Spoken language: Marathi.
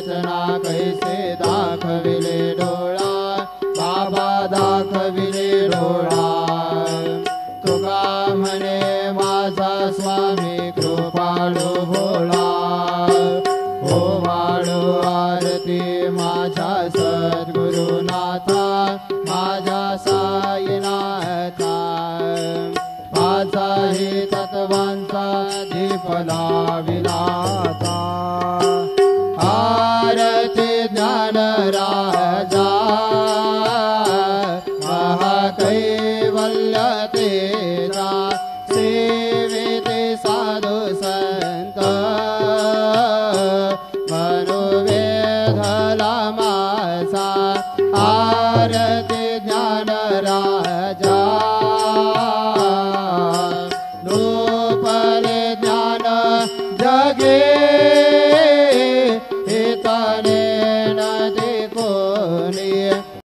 रचना कैसे दाखविले डोळा बाबा दाखविले डोळा तुका म्हणे माझा स्वामी कृपाळू भोळा हो वाळू आरती माझ्या सद्गुरुनाथा माझ्या साईनाथा पाचाही तत्वांचा दीप लाविलाता आरती ज्ञान राजा महाकैवल्य तेजा सेविते साधु संत मनुवेधला मासा आरती ज्ञान राजा नोपले ज्ञान जगे हितने नदी कोणी